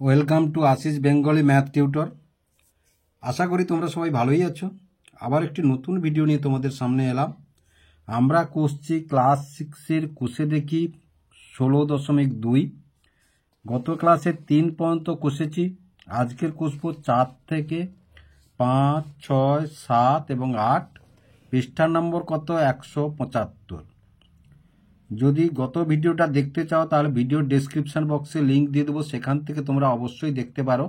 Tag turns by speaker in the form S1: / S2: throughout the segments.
S1: Welcome to Ashis Bengali math tutor. আশা করি তোমরা সবাই ভালোই আছো। আবার একটি নতুন ভিডিও নিয়ে তোমাদের সামনে এলাম। আমরা কষছি ক্লাস 6-এর কোষে দেখি 16.2। গত ক্লাসে 3 পর্যন্ত কষেছি। আজকের কষবো 4 থেকে 5, 6, 7 এবং 8। পৃষ্ঠার নম্বর কত? 175। যদি গত ভিডিওটা দেখতে চাও তাহলে ভিডিওর ডেসক্রিপশন বক্সে লিংক দিয়ে দেবো, সেখান থেকে তোমরা অবশ্যই দেখতে পারো।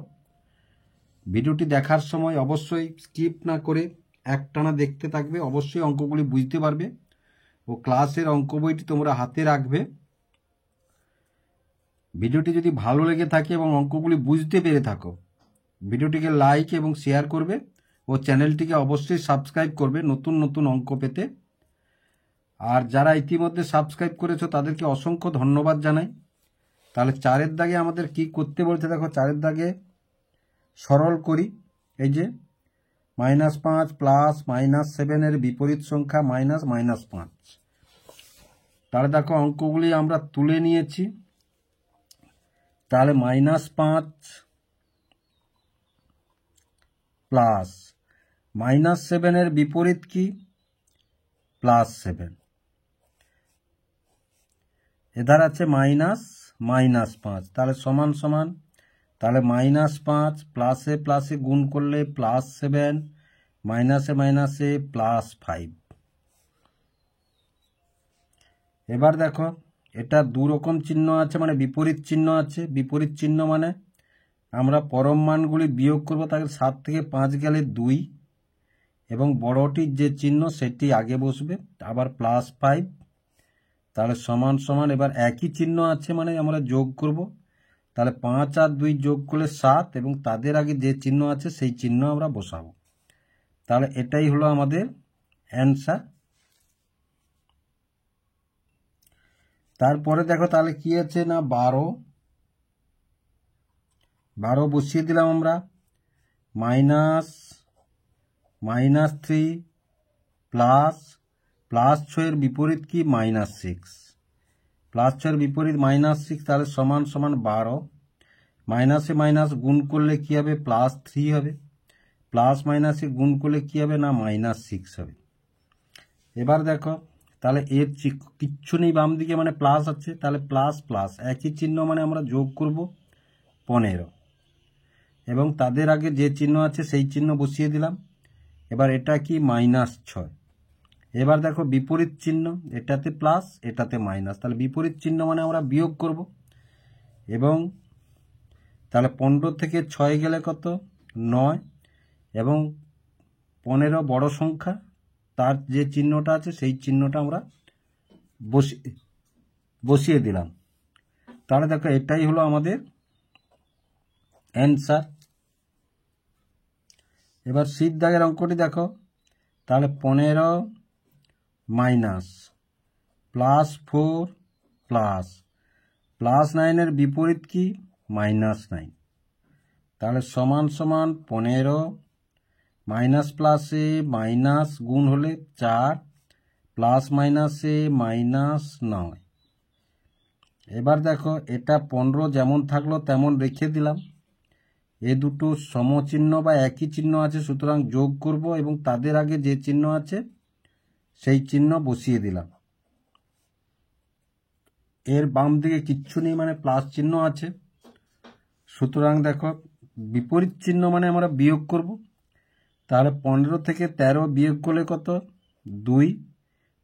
S1: ভিডিওটি দেখার সময় অবশ্যই স্কিপ না করে একটানা দেখতে থাকবে, অবশ্যই অঙ্কগুলি বুঝতে পারবে ও ক্লাসের অঙ্ক বইটি তোমরা হাতে রাখবে। ভিডিওটি যদি ভালো লেগে থাকে এবং অঙ্কগুলি বুঝতে পেরে থাকো, ভিডিওটিকে লাইক এবং শেয়ার করবে ও চ্যানেলটিকে অবশ্যই সাবস্ক্রাইব করবে নতুন নতুন অঙ্ক পেতে। আর যারা ইতিমধ্যে সাবস্ক্রাইব করেছো তাদেরকে অসংখ্য ধন্যবাদ জানাই। তাহলে 4-এর দাগে আমাদের কি করতে বলছে দেখো। 4-এর দাগে সরল করি। এই যে -5 প্লাস -7-এর বিপরীত সংখ্যা -5। তাহলে দেখো অঙ্কগুলি আমরা তুলে নিয়েছি। তাহলে -5 প্লাস -7-এর বিপরীত কি? +7। এধার আছে -5, তাহলে সমান সমান, তাহলে -5 প্লাসে প্লাসে গুণ করলে +7, মাইনাসে মাইনাসে +5। এবার দেখো এটা দু রকম চিহ্ন আছে, মানে বিপরীত চিহ্ন আছে। বিপরীত চিহ্ন মানে আমরা পরম মানগুলি বিয়োগ করব, তাকে 7 থেকে 5 গেলে 2 এবং বড়টির যে চিহ্ন সেটি আগে বসবে, আবার +5। তাহলে সমান সমান, এবার একই চিহ্ন আছে মানে আমরা যোগ করব। তাহলে 5 আর 2 যোগ করলে 7 এবং তাদের আগে যে চিহ্ন আছে সেই চিহ্ন আমরা বসাবো। তাহলে এটাই হলো আমাদের অ্যান্সার। তারপরে দেখো তাহলে কি আছে না 12 বসিয়ে দিলাম আমরা। -3 প্লাস 6-এর বিপরীত কি? -6। +6-এর বিপরীত -6, তাহলে সমান সমান 12। মাইনাসে মাইনাস গুণ করলে কি হবে? +3 হবে। প্লাস মাইনাসে গুণ করলে কি হবে না? -6 হবে। এবার দেখো তাহলে এর কিচ্ছু নেই বাম দিকে, মানে প্লাস আছে, তাহলে প্লাস প্লাস একই চিহ্ন মানে আমরা যোগ করব 15 এবং তাদের আগে যে চিহ্ন আছে সেই চিহ্ন বসিয়ে দিলাম। এবার এটা কি? -6। এবার দেখো বিপরীত চিহ্ন, এটাতে প্লাস এটাতে মাইনাস, তাহলে বিপরীত চিহ্ন মানে আমরা বিয়োগ করব। এবং তাহলে 15 থেকে 6 গেলে কত? 9 এবং 15 বড় সংখ্যা, তার যে চিহ্নটা আছে সেই চিহ্নটা আমরা বসিয়ে দিলাম। তাহলে দেখো এটাই হলো আমাদের অ্যান্সার। এবার শীত দাগের অঙ্কটি দেখো। তাহলে 15 মাইনাস +4 প্লাস +9-এর বিপরীত কি? -9। তাহলে সমান সমান 15 মাইনাস প্লাসে মাইনাস গুণ হলে 4, প্লাস মাইনাসে -9। এবার দেখো এটা 15 যেমন থাকলো তেমন রেখে দিলাম। এ দুটো সমচিহ্ন বা একই চিহ্ন আছে, সুতরাং যোগ করব এবং তাদের আগে যে চিহ্ন আছে সেই চিহ্ন বসিয়ে দিলাম। এর বাম দিকে কিচ্ছু নেই, মানে প্লাস চিহ্ন আছে, সুতরাং দেখো বিপরীত চিহ্ন মানে আমরা বিয়োগ করব। তাহলে 15 থেকে 13 বিয়োগ করলে কত? 2।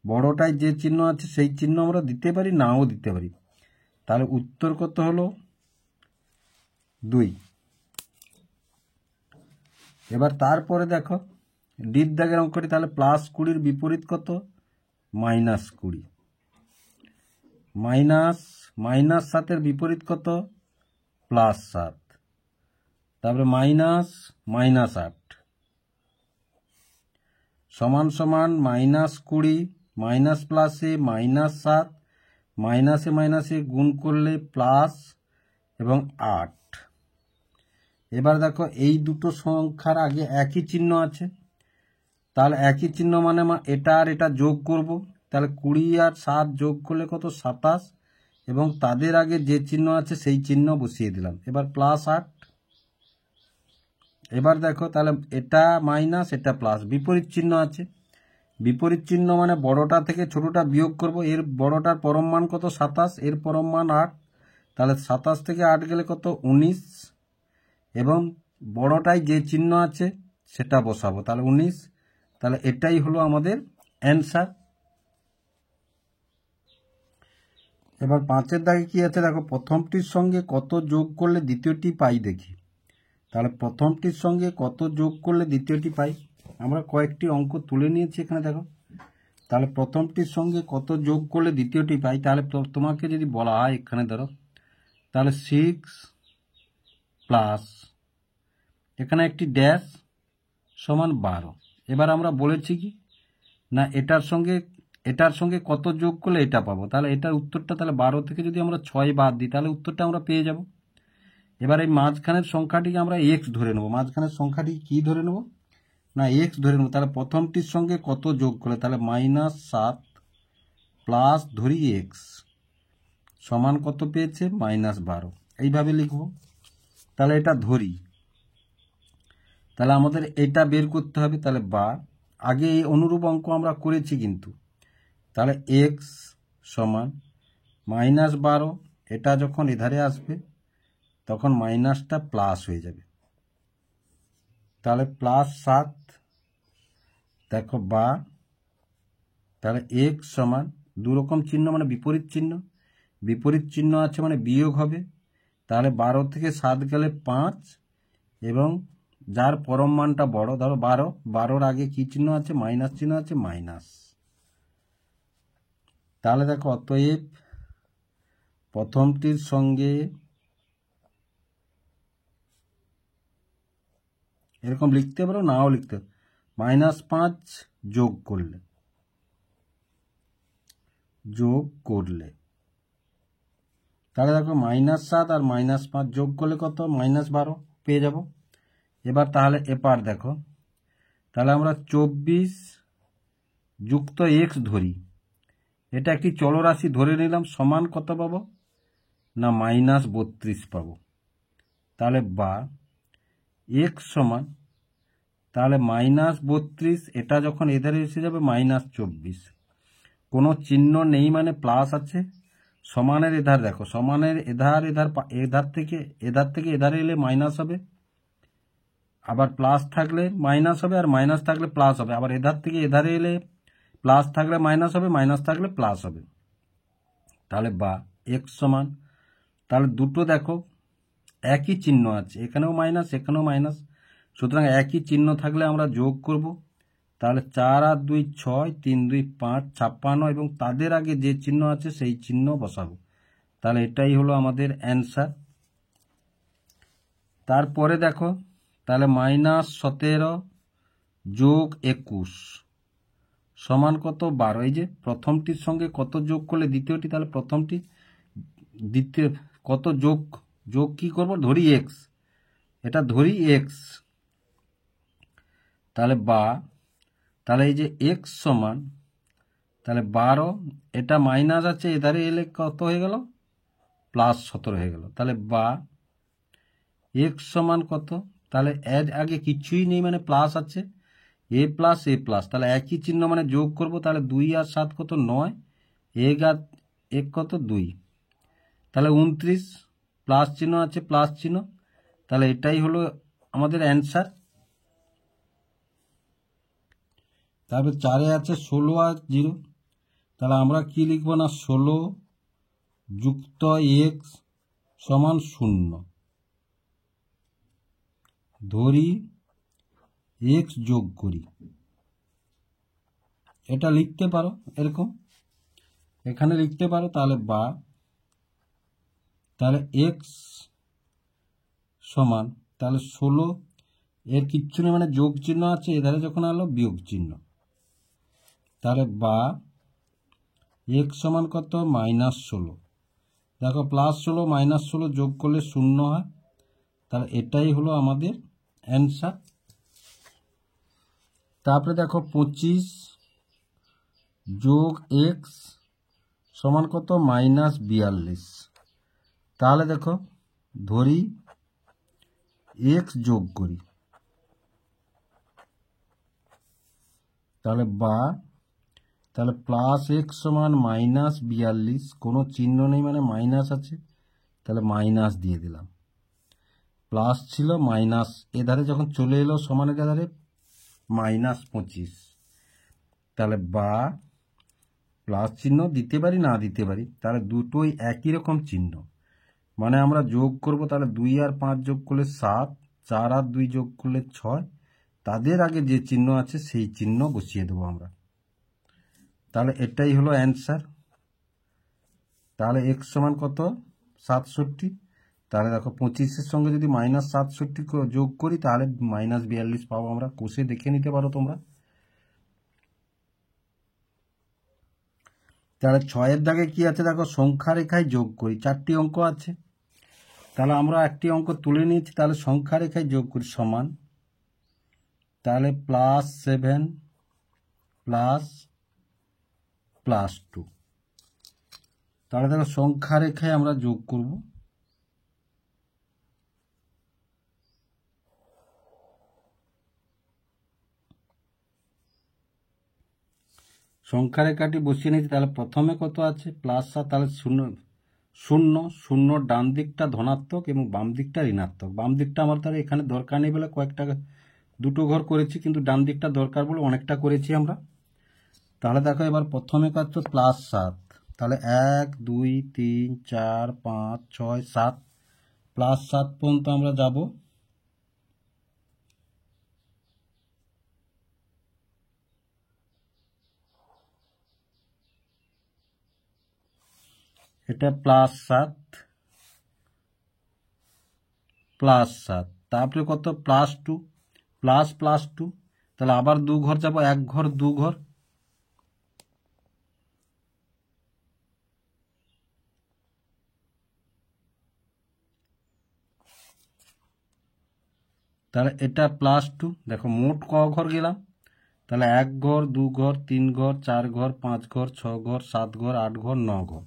S1: বড়টায় যে চিহ্ন আছে সেই চিহ্ন আমরা দিতে পারি, নাও দিতে পারি। তাহলে উত্তর কত হলো? 2। এবার তারপরে দেখো ডির দাগের অঙ্কটি। তাহলে +20-র বিপরীত কত? -20। -7-এর বিপরীত কত? +7। তারপরে -8 সমান সমান -20 মাইনাস প্লাসে -7, মাইনাসে মাইনাসে গুণ করলে প্লাস এবং 8। এবার দেখো এই দুটো সংখ্যার আগে একই চিহ্ন আছে, তাহলে একই চিহ্ন মানে এটা আর এটা যোগ করব। তাহলে 20 আর 7 যোগ করলে কত? 27 এবং তাদের আগে যে চিহ্ন আছে সেই চিহ্ন বসিয়ে দিলাম। এবার প্লাস 8। এবার দেখো তাহলে এটা মাইনাস এটা প্লাস, বিপরীত চিহ্ন আছে। বিপরীত চিহ্ন মানে বড়টা থেকে ছোটটা বিয়োগ করব। এর বড়টার পরম মান কত? 27, এর পরম মান 8। তাহলে 27 থেকে 8 গেলে কত? 19। এবং বড়টায় যে চিহ্ন আছে সেটা বসাবো, তাহলে 19। তাহলে এটাই হলো আমাদের অ্যান্সার। এবার 5-এর দাগে কি আছে দেখো, প্রথমটির সঙ্গে কত যোগ করলে দ্বিতীয়টি পাই দেখি। তাহলে প্রথমটির সঙ্গে কত যোগ করলে দ্বিতীয়টি পাই, আমরা কয়েকটি অঙ্ক তুলে নিয়েছি এখানে দেখো। তাহলে প্রথমটির সঙ্গে কত যোগ করলে দ্বিতীয়টি পাই, তাহলে তোমাকে যদি বলা হয় এখানে ধরো, তাহলে 6 প্লাস এখানে একটি ড্যাশ সমান 12। এবার আমরা বলেছি কি না, এটার সঙ্গে কত যোগ করলে এটা পাবো। তাহলে এটার উত্তরটা, তাহলে 12 থেকে যদি আমরা 6 বাদ দিই তাহলে উত্তরটা আমরা পেয়ে যাব। এবার এই মাঝখানের সংখ্যাটিকে আমরা এক্স ধরে নেব। মাঝখানের সংখ্যাটি কি ধরে নেব না, এক্স ধরে নেব। তাহলে প্রথমটির সঙ্গে কত যোগ করলে, তাহলে -7 প্লাস ধরি এক্স সমান কত পেয়েছে? -12। এইভাবে লিখব। তাহলে এটা ধরি, তাহলে আমাদের এটা বের করতে হবে। তাহলে বা আগে এই অনুরূপ অঙ্ক আমরা করেছি কিন্তু। তাহলে এক্স সমান -12, এটা যখন এধারে আসবে তখন মাইনাসটা প্লাস হয়ে যাবে। তাহলে +7 দেখো বা, তাহলে এক্স সমান দুরকম চিহ্ন মানে বিপরীত চিহ্ন, বিপরীত চিহ্ন আছে মানে বিয়োগ হবে। তাহলে 12 থেকে 7 গেলে 5, এবং যার পরম মানটা বড়, ধরো 12, 12-র আগে কি চিহ্ন আছে? মাইনাস চিহ্ন আছে, মাইনাস। তাহলে দেখো অতএব প্রথমটির সঙ্গে এরকম লিখতে পারো, নাও লিখতে পারো, -5 যোগ করলে তাহলে দেখো -7 আর -5 যোগ করলে কত? -12 পেয়ে যাব। এবার তাহলে এপার দেখো, তাহলে আমরা 24 যুক্ত এক্স ধরি, এটা একটি চলরাশি ধরে নিলাম, সমান কত পাবো না -32 পাবো। তাহলে বা এক্স সমান, তাহলে -32, এটা যখন এধারে এসে যাবে -24, কোনো চিহ্ন নেই মানে প্লাস আছে। সমানের এধার দেখো, সমানের এধার থেকে এধারে এলে মাইনাস হবে, আবার প্লাস থাকলে মাইনাস হবে, আর মাইনাস থাকলে প্লাস হবে। আবার এধার থেকে এধারে এলে প্লাস থাকলে মাইনাস হবে, মাইনাস থাকলে প্লাস হবে। তাহলে বা এক্স সমান, তাহলে দুটো দেখো একই চিহ্ন আছে, এখানেও মাইনাস এখানেও মাইনাস, সুতরাং একই চিহ্ন থাকলে আমরা যোগ করব। তাহলে 4 আর 2 6, 3 2 5, 56, এবং তাদের আগে যে চিহ্ন আছে সেই চিহ্ন বসাবো। তাহলে এটাই হলো আমাদের অ্যান্সার। তারপরে দেখো, তাহলে -17 যোগ 21 সমান কত? 12। এই যে প্রথমটির সঙ্গে কত যোগ করলে দ্বিতীয়টি, তাহলে প্রথমটি দ্বিতীয় কত যোগ কি করব? ধরি এক্স, এটা ধরি এক্স, তাহলে বা, তাহলে এই যে এক্স সমান, তাহলে 12, এটা মাইনাস আছে, এধারে এলে কত হয়ে গেল? +17 হয়ে গেল। তাহলে বা এক্স সমান কত? তাহলে এর আগে কিছুই নেই মানে প্লাস আছে, এ প্লাস, তাহলে একই চিহ্ন মানে যোগ করব। তাহলে 2 আর 7 কত? 9, এক কত? 2, তাহলে 29, প্লাস চিহ্ন আছে, প্লাস চিহ্ন, তাহলে এটাই হলো আমাদের অ্যান্সার। তারপর 4-এ আছে 16 আর 0, তাহলে আমরা কি লিখবো না 16 যুক্ত এক্স সমান 0, ধরি এক্স যোগ করি, এটা লিখতে পারো এরকম, এখানে লিখতে পারো। তাহলে বা, তাহলে এক্স সমান, তাহলে 16 এর কিচ্ছু নেই মানে যোগ চিহ্ন আছে, এধারে যখন আলো বিয়োগ চিহ্ন, তাহলে বা এক্স সমান কত? -16। দেখো +16 -16 যোগ করলে 0 হয়, তাহলে এটাই হলো আমাদের অ্যান্সার। তারপরে দেখো 25 যোগ এক্স সমান কত -42। তাহলে দেখো ধরি এক্স যোগ করি, তাহলে প্লাস এক্স সমান -42, কোনো চিহ্ন নেই মানে মাইনাস আছে, তাহলে মাইনাস দিয়ে দিলাম। প্লাস ছিল মাইনাস, এধারে যখন চলে এলো সমানের ধারে -25, তাহলে বা প্লাস চিহ্ন দিতে পারি না দিতে পারি, তাহলে দুটোই একই রকম চিহ্ন, মানে আমরা যোগ করব, তাহলে 2 আর 5 যোগ করলে 7, 4 আর 2 যোগ করলে 6, তাদের আগে যে চিহ্ন আছে সেই চিহ্ন বসিয়ে দেবো আমরা। তাহলে এটাই হলো অ্যান্সার। তাহলে এক্স সমান কত 67, তাহলে দেখো 25-এর সঙ্গে যদি -67 যোগ করি তাহলে -42 পাবো আমরা, কষে দেখে নিতে পারো তোমরা। তাহলে 6-এর দাগে কি আছে দেখো, সংখ্যা রেখায় যোগ করি, 4টি অঙ্ক আছে, তাহলে আমরা একটি অঙ্ক তুলে নিয়েছি, তাহলে সংখ্যা রেখায় যোগ করি সমান, তাহলে +7 +2, তাহলে দেখো সংখ্যা রেখায় আমরা যোগ করব, সংখ্যা রেখাটি বসিয়ে নিয়েছি। তাহলে প্রথমে কত আছে +7, তাহলে 0 ডান দিকটা ধনাত্মক এবং বাম দিকটা ঋণাত্মক। বাম দিকটা আমার তাহলে এখানে দরকার নেই বলে দুটো ঘর করেছি, কিন্তু ডান দিকটা দরকার বলে অনেকটা করেছি আমরা। তাহলে দেখো এবার প্রথমে কত +7, তাহলে 1 2 3 4 5 6 7, +7 পর্যন্ত আমরা যাব। এটা +7 +7, তারপরে কত +2 +2, তাহলে আবার 2 ঘর যাব, 1 ঘর 2 ঘর, তাহলে এটা +2। দেখো মোট ক ঘর গেলাম, তাহলে 1 ঘর 2 ঘর 3 ঘর 4 ঘর 5 ঘর 6 ঘর 7 ঘর 8 ঘর 9 ঘর,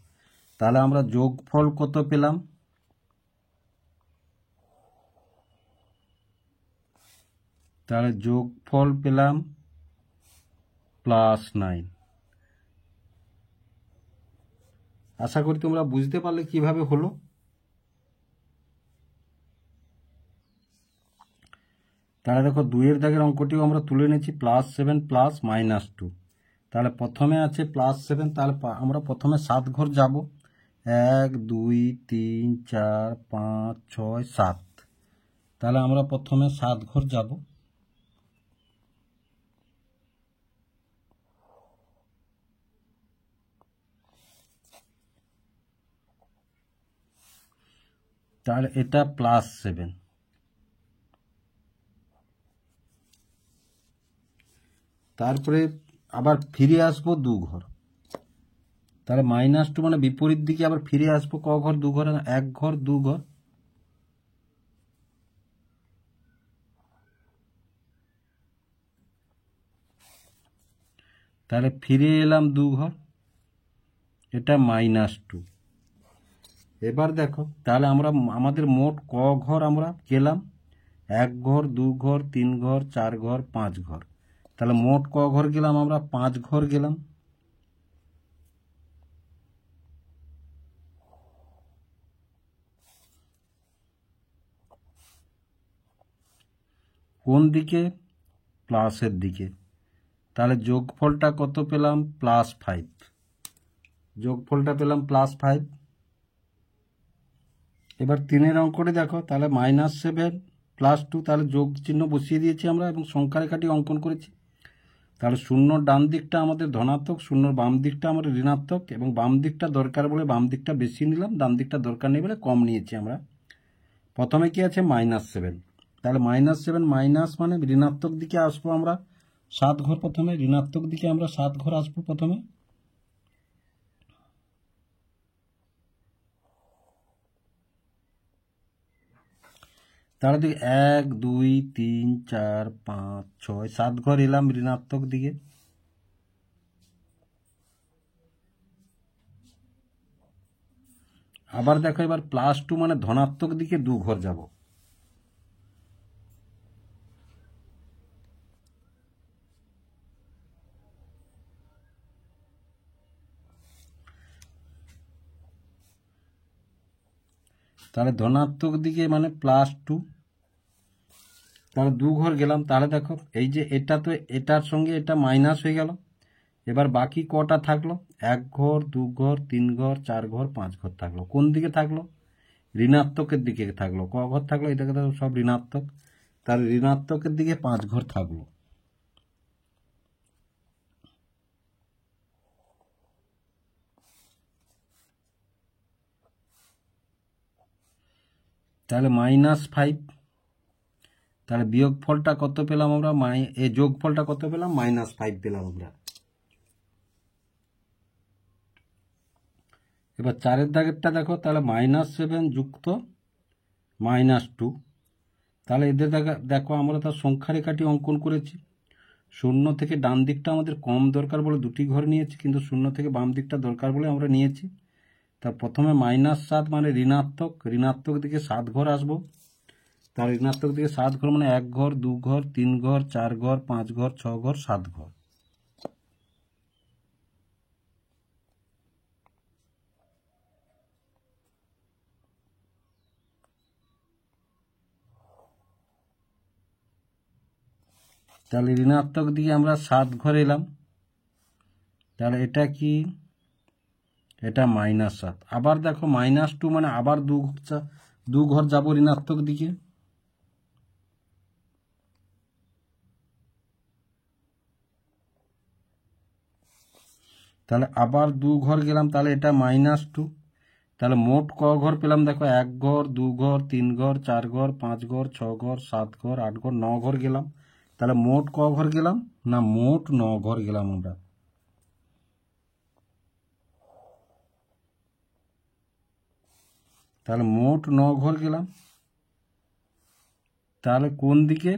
S1: তাহলে আমরা যোগফল কত পেলাম, তাহলে যোগফল পেলাম +9। আশা করি তোমরা বুঝতে পারলে কিভাবে হলো। তাহলে দেখো 2-এর দাগের অঙ্কটিও আমরা তুলে নিয়েছি, +7 +-2, তাহলে প্রথমে আছে +7, তাহলে আমরা প্রথমে 7 ঘর যাব, 1 2 3 4 5 6 7, তাহলে আমরা প্রথমে 7 ঘর যাব, তাহলে এটা +7, তারপরে আবার ফিরে আসবো 2 ঘর, তাহলে -2 মানে বিপরীত দিকে আবার ফিরে আসবো, ক ঘর 2 ঘর, 1 ঘর 2 ঘর, তাহলে ফিরে এলাম 2 ঘর, এটা -2। এবার দেখো তাহলে আমরা আমাদের মোট ক ঘর আমরা গেলাম, 1 ঘর 2 ঘর 3 ঘর 4 ঘর 5 ঘর, তাহলে মোট ক ঘর গেলাম আমরা 5 ঘর গেলাম। কোন দিকে, প্লাসের দিকে, তাহলে যোগফলটা কত পেলাম +5, যোগফলটা পেলাম +5। এবার 3-এর অঙ্কটি দেখো, তাহলে -7 +2, তাহলে যোগ চিহ্ন বসিয়ে দিয়েছি আমরা এবং সংখ্যা রেখাটি অঙ্কন করেছি, তাহলে 0 ডান দিকটা আমাদের ধনাত্মক, 0 বাম দিকটা আমাদের ঋণাত্মক, এবং বাম দিকটা দরকার বলে বাম দিকটা বেশি নিলাম, ডান দিকটা দরকার নেই বলে কম নিয়েছি আমরা। প্রথমে কি আছে -7, তাহলে -7 মাইনাস মানে ঋণাত্মক দিকে আসবো আমরা 7 ঘর, প্রথমে ঋণাত্মক দিকে আমরা 7 ঘর আসবো প্রথমে, তাহলে দেখি 1 2 3 4 5 6 7 ঘর এলাম ঋণাত্মক দিকে, আবার দেখো এবার +2 মানে ধনাত্মক দিকে 2 ঘর যাব। তাহলে ধনাত্মক দিকে মানে +2, তাহলে 2 ঘর গেলাম। তাহলে দেখো এই যে এটা তো এটার সঙ্গে এটা মাইনাস হয়ে গেল। এবার বাকি কটা থাকলো? 1 ঘর, 2 ঘর, 3 ঘর, 4 ঘর, 5 ঘর থাকলো। কোন দিকে থাকলো? ঋণাত্মকের দিকে থাকলো। ক ঘর থাকলো? এটাকে তো সব ঋণাত্মক, তাহলে ঋণাত্মকের দিকে 5 ঘর থাকলো। তাহলে -5, তাহলে বিয়োগফলটা কত পেলাম আমরা? যোগফলটা কত পেলাম? -5 পেলাম আমরা। এবার 4-এর দাগেরটা দেখো, তাহলে -7 যুক্ত -2, তাহলে এদের দেখো আমরা তার সংখ্যা রেখাটি অঙ্কন করেছি। 0 থেকে ডান দিকটা আমাদের কম দরকার বলে 2টি ঘর নিয়েছি, কিন্তু 0 থেকে বাম দিকটা দরকার বলে আমরা নিয়েছি। তা প্রথমে -7 মানে ঋণাত্মক দিকে 7 ঘর আসবো। তার ঋণাত্মক দিকে 7 ঘর মানে 1 ঘর, 2 ঘর, 3 ঘর, 4 ঘর, 5 ঘর, 6 ঘর, 7 ঘর। তাহলে ঋণাত্মক দিকে আমরা 7 ঘর এলাম। তাহলে এটা কি? এটা -7। আবার দেখো -2 মানে আবার 2 ঘর যাব ঋণাত্মক দিকে। তাহলে আবার 2 ঘর গেলাম, তাহলে এটা -2। তাহলে মোট ক ঘর পেলাম? দেখো 1 ঘর, 2 ঘর, 3 ঘর, 4 ঘর, 5 ঘর, 6 ঘর, 7 ঘর, 8 ঘর, 9 ঘর গেলাম। তাহলে মোট ক ঘর গেলাম? না, মোট 9 ঘর গেলাম আমরা। তাহলে মোট 9 ঘর গেলাম। তাহলে কোন দিকে?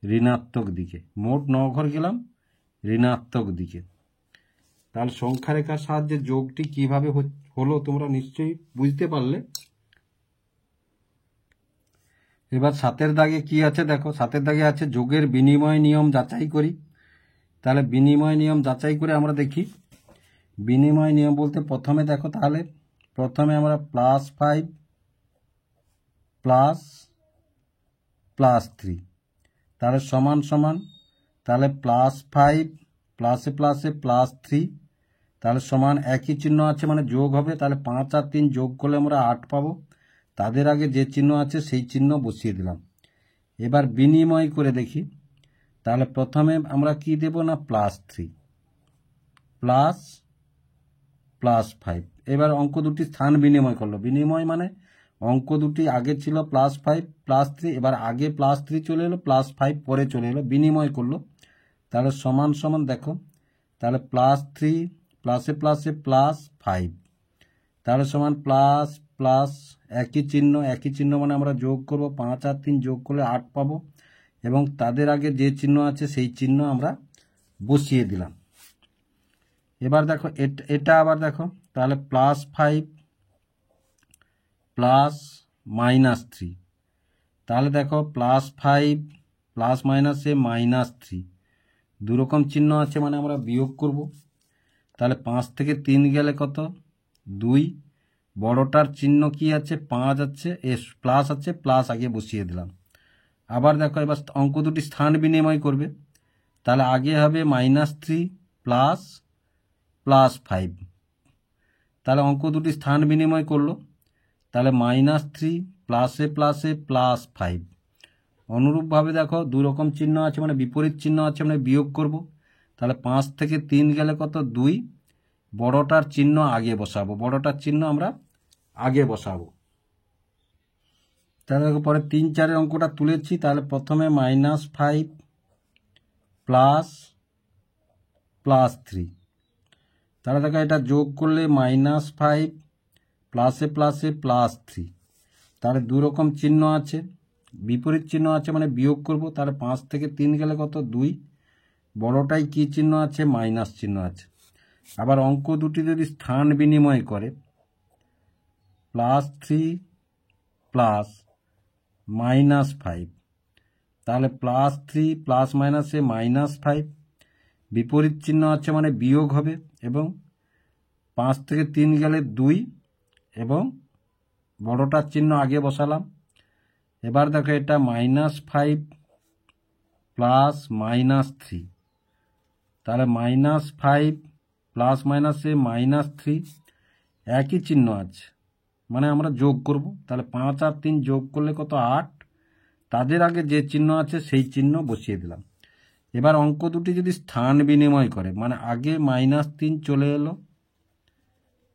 S1: ঋণাত্মক দিকে। মোট 9 ঘর গেলাম ঋণাত্মক দিকে। তাহলে সংখ্যা রেখার সাহায্যে যোগটি কিভাবে হলো তোমরা নিশ্চয়ই বুঝতে পারলে। এবার 7-এর দাগে কি আছে দেখো। 7-এর দাগে আছে যোগের বিনিময় নিয়ম যাচাই করি। তাহলে বিনিময় নিয়ম যাচাই করে আমরা দেখি। বিনিময় নিয়ম বলতে প্রথমে দেখো, তাহলে প্রথমে আমরা +5 +3, তাহলে সমান সমান, তাহলে +5 প্লাসে প্লাসে +3, তাহলে সমান একই চিহ্ন আছে মানে যোগ হবে। তাহলে 5 আর 3 যোগ করলে আমরা 8 পাবো। তাদের আগে যে চিহ্ন আছে সেই চিহ্ন বসিয়ে দিলাম। এবার বিনিময় করে দেখি। তাহলে প্রথমে আমরা কি দেব? না +3 +5। এবার অঙ্ক দুটি স্থান বিনিময় করলো। বিনিময় মানে অঙ্ক দুটি আগে ছিল +5 +3, এবার আগে +3 চলে এলো, +5 পরে চলে এলো, বিনিময় করলো। তাহলে সমান সমান দেখো, তাহলে +3 প্লাসে প্লাসে +5, তাহলে সমান প্লাস প্লাস একই চিহ্ন মানে আমরা যোগ করব। 5 আর 3 যোগ করলে 8 পাবো, এবং তাদের আগে যে চিহ্ন আছে সেই চিহ্ন আমরা বসিয়ে দিলাম। এবার দেখো এটা আবার দেখো, তাহলে +5 প্লাস -3, তাহলে দেখো +5 প্লাস মাইনাসে -3, দুরকম চিহ্ন আছে মানে আমরা বিয়োগ করব। তাহলে 5 থেকে 3 গেলে কত? 2। বড়টার চিহ্ন কি আছে? 5 আছে, প্লাস আছে, প্লাস আগে বসিয়ে দিলাম। আবার দেখো এবার অঙ্ক দুটি স্থান বিনিময় করবে। তাহলে আগে হবে -3 প্লাস +5, তাহলে অঙ্ক দুটি স্থান বিনিময় করলো। তাহলে -3 প্লাসে প্লাসে +5। অনুরূপভাবে দেখো দুরকম চিহ্ন আছে মানে বিপরীত চিহ্ন আছে মানে বিয়োগ করব। তাহলে 5 থেকে 3 গেলে কত? 2। বড়টার চিহ্ন আগে বসাবো, বড়টার চিহ্ন আমরা আগে বসাবো। তাহলে দেখো পরে 3, 4-এর অঙ্কটা তুলেছি। তাহলে প্রথমে -5 +3, তাহলে দেখো এটা যোগ করলে -5 প্লাসে প্লাসে +3, তাহলে দুরকম চিহ্ন আছে, বিপরীত চিহ্ন আছে মানে বিয়োগ করব। তাহলে 5 থেকে 3 গেলে কত? 2। বড়টাই কি চিহ্ন আছে? মাইনাস চিহ্ন আছে। আবার অঙ্ক দুটি যদি স্থান বিনিময় করে, +3 প্লাস -5, তাহলে +3 প্লাস মাইনাসে -5, বিপরীত চিহ্ন আছে মানে বিয়োগ হবে, এবং 5 থেকে 3 গেলে 2, এবং বড়টার চিহ্ন আগে বসালাম। এবার দেখো এটা -5 প্লাস -3, তাহলে -5 প্লাস মাইনাসে -3, একই চিহ্ন আছে মানে আমরা যোগ করব। তাহলে 5 আর 3 যোগ করলে কত? 8। তাদের আগে যে চিহ্ন আছে সেই চিহ্ন বসিয়ে দিলাম। এবার অঙ্ক দুটি যদি স্থান বিনিময় করে, মানে আগে -3 চলে এলো,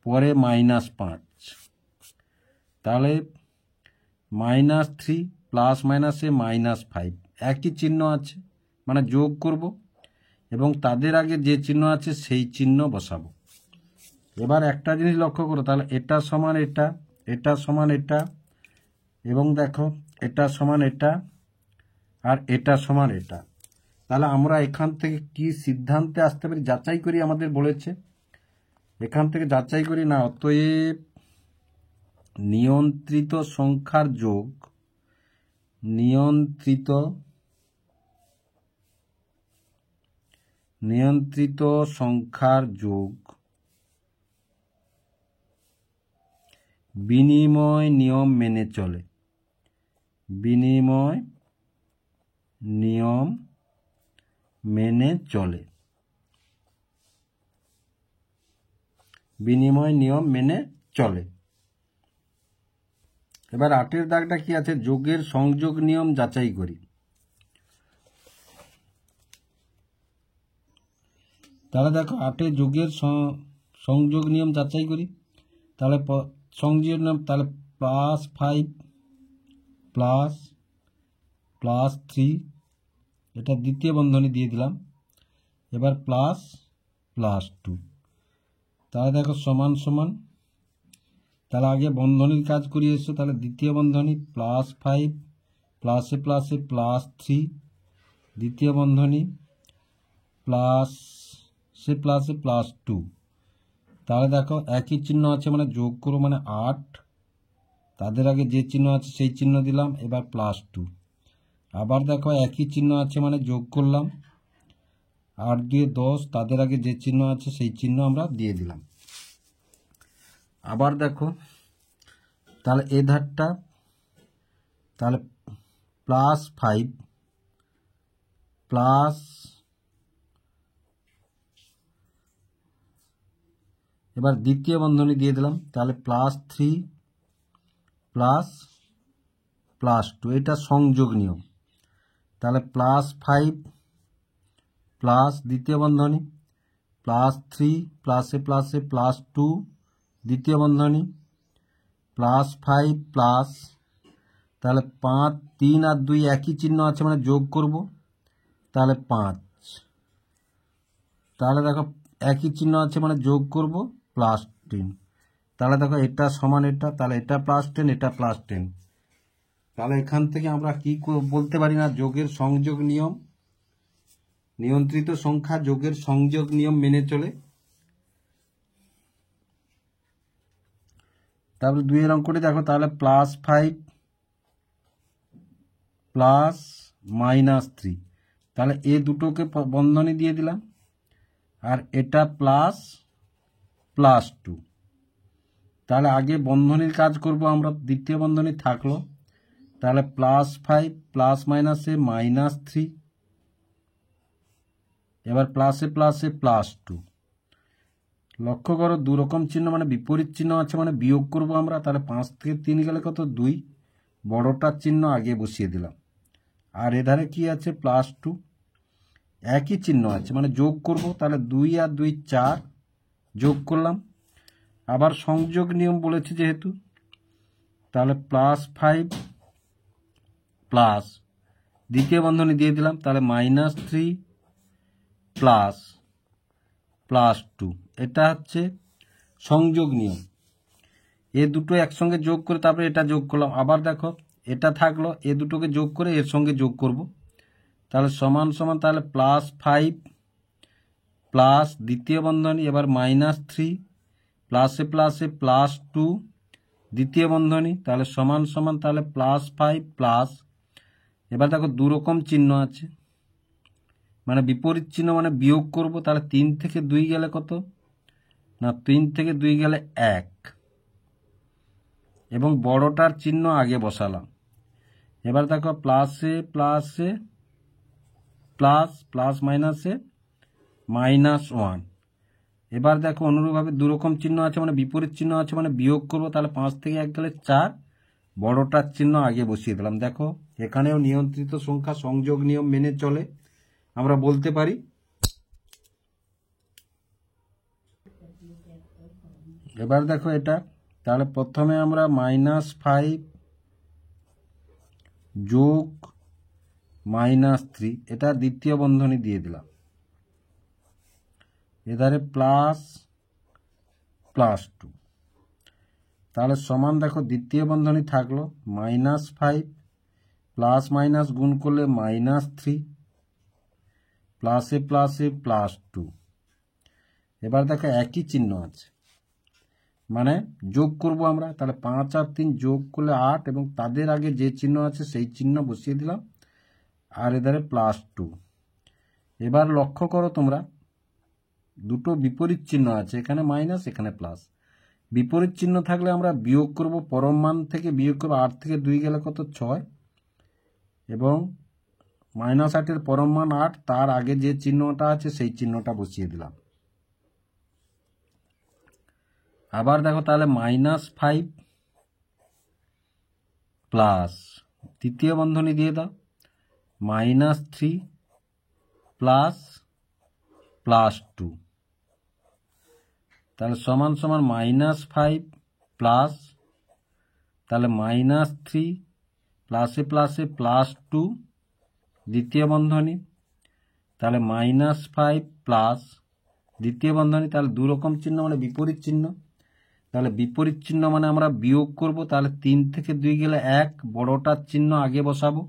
S1: পরে -5, তাহলে -3 প্লাস মাইনাসে -5, একই চিহ্ন আছে মানে যোগ করব, এবং তাদের আগে যে চিহ্ন আছে সেই চিহ্ন বসাবো। এবার একটা জিনিস লক্ষ্য করো, তাহলে এটা সমান এটা, এটা সমান এটা, এবং দেখো এটা সমান এটা, আর এটা সমান এটা। তাহলে আমরা এখান থেকে কি সিদ্ধান্তে আসতে পারি? যাচাই করি, আমাদের বলেছে এখান থেকে যাচাই করি না। অতএব নিয়ন্ত্রিত সংখ্যার যোগ, নিয়ন্ত্রিত সংখ্যার যোগ বিনিময় নিয়ম মেনে চলে, বিনিময় নিয়ম মেনে চলে, বিনিময় নিয়ম মেনে চলে। এবার 8-এর দাগটা কি আছে? যোগের সংযোগ নিয়ম যাচাই করি। তাহলে দেখো 8-এ যোগের সংযোগ নিয়ম যাচাই করি। তাহলে সংযোগ নিয়ম, তাহলে +5 প্লাস 3, এটা দ্বিতীয় বন্ধনী দিয়ে দিলাম। এবার +2, তাহলে দেখো সমান সমান, তাহলে আগে বন্ধনীর কাজ করি এসো। তাহলে দ্বিতীয় বন্ধনী +5 প্লাসে প্লাসে +3, দ্বিতীয় বন্ধনী প্লাসে প্লাসে +2, তাহলে দেখো একই চিহ্ন আছে মানে যোগ করো, মানে 8, তাদের আগে যে চিহ্ন আছে সেই চিহ্ন দিলাম। এবার +2, আবার দেখো একই চিহ্ন আছে মানে যোগ করলাম, 8 2 10, তাদের আগে যে চিহ্ন আছে সেই চিহ্ন আমরা দিয়ে দিলাম। আবার দেখো তাহলে এ ধারটা, তাহলে +5 প্লাস, এবার দ্বিতীয় বন্ধনী দিয়ে দিলাম। তাহলে +3 +2, এটা সংযোগ নিয়ম। তাহলে +5 প্লাস দ্বিতীয় বন্ধনী +3 প্লাসে প্লাসে +2, দ্বিতীয় বন্ধনী +5 প্লাস, তাহলে 5 3 আর 2 একই চিহ্ন আছে মানে যোগ করব, তাহলে 5, তাহলে দেখো একই চিহ্ন আছে মানে যোগ করব +10, তাহলে দেখো এটা সমান এটা, তাহলে এটা +10, এটা +10। তাহলে এখান থেকে আমরা কি বলতে পারি না? যোগের সংযোগ নিয়ম, নিয়ন্ত্রিত সংখ্যা যোগের সংযোগ নিয়ম মেনে চলে। তারপরে 2-এর অঙ্কটি দেখো, তাহলে +5 প্লাস -3, তাহলে এ দুটোকে বন্ধনী দিয়ে দিলাম, আর এটা +2, তাহলে আগে বন্ধনীর কাজ করব আমরা, দ্বিতীয় বন্ধনী থাকলো। তাহলে +5 প্লাস মাইনাসে -3, এবার প্লাসে প্লাসে +2, লক্ষ্য করো দুরকম চিহ্ন মানে বিপরীত চিহ্ন আছে মানে বিয়োগ করব আমরা। তাহলে 5 থেকে 3 গেলে কত? 2, বড়টার চিহ্ন আগে বসিয়ে দিলাম, আর এধারে কি আছে? +2, একই চিহ্ন আছে মানে যোগ করব। তাহলে 2 আর 2 4, যোগ করলাম। আবার সংযোগ নিয়ম বলেছে যেহেতু, তাহলে +5 প্লাস দ্বিতীয় বন্ধনী দিয়ে দিলাম, তাহলে -3 +2, এটা হচ্ছে সংযোগ নিয়ম। এ দুটো একসঙ্গে যোগ করে তারপরে এটা যোগ করলাম। আবার দেখো এটা থাকলো, এ দুটোকে যোগ করে এর সঙ্গে যোগ করব, তাহলে সমান সমান, তাহলে +5 প্লাস দ্বিতীয় বন্ধনী, এবার -3 প্লাসে প্লাসে +2, দ্বিতীয় বন্ধনী, তাহলে সমান সমান তাহলে +5 প্লাস, এবার দেখো দুরকম চিহ্ন আছে, মানে বিপরীত চিহ্ন মানে বিয়োগ করব, তাহলে 3 থেকে 2 গেলে কত না 3 থেকে 2 গেলে 1, এবং বড়টার চিহ্ন আগে বসালাম। এবার দেখো প্লাসে প্লাসে প্লাস, প্লাস মাইনাসে -1। এবার দেখো অনুরূপভাবে দুরকম চিহ্ন আছে মানে বিপরীত চিহ্ন আছে মানে বিয়োগ করব, তাহলে 5 থেকে 1 গেলে 4, বড়টার চিহ্ন আগে বসিয়ে দিলাম। দেখো এখানেও নিয়ন্ত্রিত সংখ্যা সংযোগ নিয়ম মেনে চলে, আমরা বলতে পারি এবার দেখো এটা, তাহলে প্রথমে আমরা -5 যোগ -3, এটা দ্বিতীয় বন্ধনী দিয়ে দিলাম, এধারে +2, তাহলে সমান দেখো দ্বিতীয় বন্ধনী থাকলো -5 প্লাস মাইনাস গুণ করলে -3, প্লাসে প্লাসে +2। এবার দেখো একই চিহ্ন আছে মানে যোগ করব আমরা, তাহলে 5 আর 3 যোগ করলে 8, এবং তাদের আগে যে চিহ্ন আছে সেই চিহ্ন বসিয়ে দিলাম, আর এধারে +2। এবার লক্ষ্য করো তোমরা, দুটো বিপরীত চিহ্ন আছে, এখানে মাইনাস এখানে প্লাস। বিপরীত চিহ্ন থাকলে আমরা বিয়োগ করব, পরম মান থেকে বিয়োগ করব, 8 থেকে 2 গেলে কত 6, এবং -8 পরম মান 8, তার আগে যে চিহ্নটা আছে সেই চিহ্নটা বসিয়ে দিলাম। আবার দেখো তাহলে -5 প্লাস, তৃতীয় বন্ধনী দিয়ে দাও, -3 প্লাস +2, তাহলে সমান সমান -5 প্লাস, তাহলে -3 প্লাসে প্লাসে +2, দ্বিতীয় বন্ধনী, তাহলে -5 প্লাস, দ্বিতীয় বন্ধনী, তাহলে দুরকম চিহ্ন মানে বিপরীত চিহ্ন, তাহলে বিপরীত চিহ্ন মানে আমরা বিয়োগ করব, তাহলে 3 থেকে 2 গেলে 1, বড়টার চিহ্ন আগে বসাবো।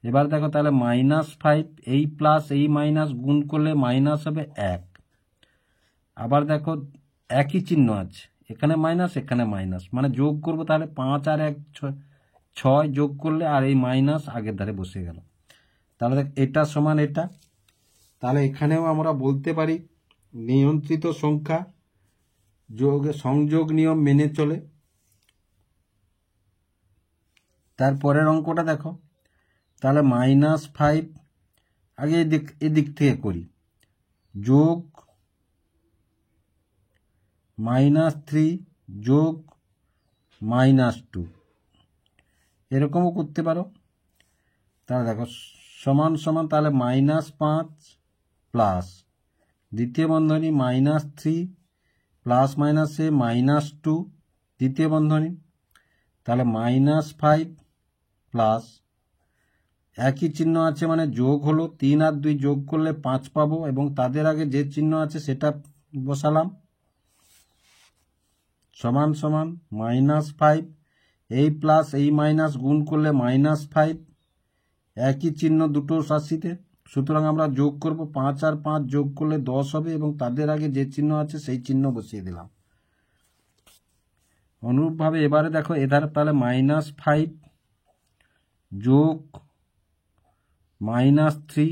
S1: এবার দেখো তাহলে -5 এই প্লাস এই মাইনাস গুণ করলে মাইনাস হবে 1, আবার দেখো একই চিহ্ন আছে, এখানে মাইনাস এখানে মাইনাস, মানে যোগ করব, তাহলে 5 আর 1 6 যোগ করলে, আর এই মাইনাস আগের ধারে বসে গেল, তাহলে দেখ এটা সমান এটা। তাহলে এখানেও আমরা বলতে পারি নিয়ন্ত্রিত সংখ্যা সংযোগ নিয়ম মেনে চলে। তারপরের অঙ্কটা দেখো, তাহলে -5 আগে এদিক থেকে করি, যোগ -3 যোগ -2, এরকমও করতে পারো। তাহলে দেখো সমান সমান, তাহলে -5 প্লাস, দ্বিতীয় বন্ধনী -3 প্লাস মাইনাসে -2, দ্বিতীয় বন্ধনী, তাহলে -5 প্লাস, একই চিহ্ন আছে মানে যোগ হলো, 3 আর 2 যোগ করলে 5 পাবো, এবং তাদের আগে যে চিহ্ন আছে সেটা বসালাম, সমান সমান -5 এই প্লাস এই মাইনাস গুণ করলে -5, একই চিহ্ন দুটো রাশিতে, সুতরাং আমরা যোগ করব, 5 আর 5 যোগ করলে 10 হবে, এবং তাদের আগে যে চিহ্ন আছে সেই চিহ্ন বসিয়ে দিলাম। অনুরূপভাবে এবারে দেখো এধারে তাহলে -5 যোগ -3,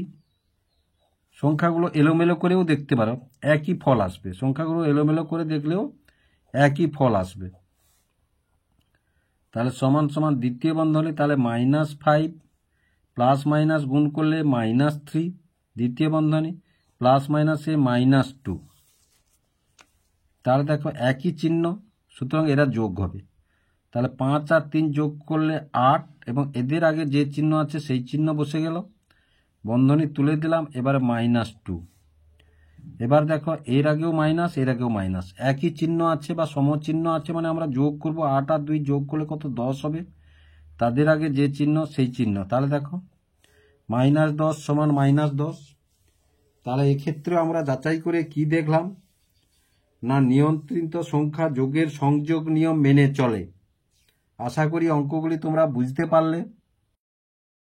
S1: সংখ্যাগুলো এলোমেলো করেও দেখতে পারো, একই ফল আসবে, সংখ্যাগুলো এলোমেলো করে দেখলেও একই ফল আসবে। তাহলে সমান সমান দ্বিতীয় বন্ধনী, তাহলে -5 প্লাস মাইনাস গুণ করলে -3, দ্বিতীয় বন্ধনী, প্লাস মাইনাসে -2, তাহলে দেখো একই চিহ্ন, সুতরাং এরা যোগ হবে, তাহলে 5 আর 3 যোগ করলে 8, এবং এদের আগে যে চিহ্ন আছে সেই চিহ্ন বসে গেল, বন্ধনী তুলে দিলাম, এবারে -2। এবার দেখো এর আগেও মাইনাস এর আগেও মাইনাস, একই চিহ্ন আছে বা সমচিহ্ন আছে মানে আমরা যোগ করব, 8 আর 2 যোগ করলে কত 10 হবে, তাদের আগে যে চিহ্ন সেই চিহ্ন, তাহলে দেখো -10 সমান -10। তাহলে এক্ষেত্রে আমরা যাচাই করে কি দেখলাম না নিয়ন্ত্রিত সংখ্যা যোগের সংযোগ নিয়ম মেনে চলে। আশা করি অঙ্কগুলি তোমরা বুঝতে পারলে।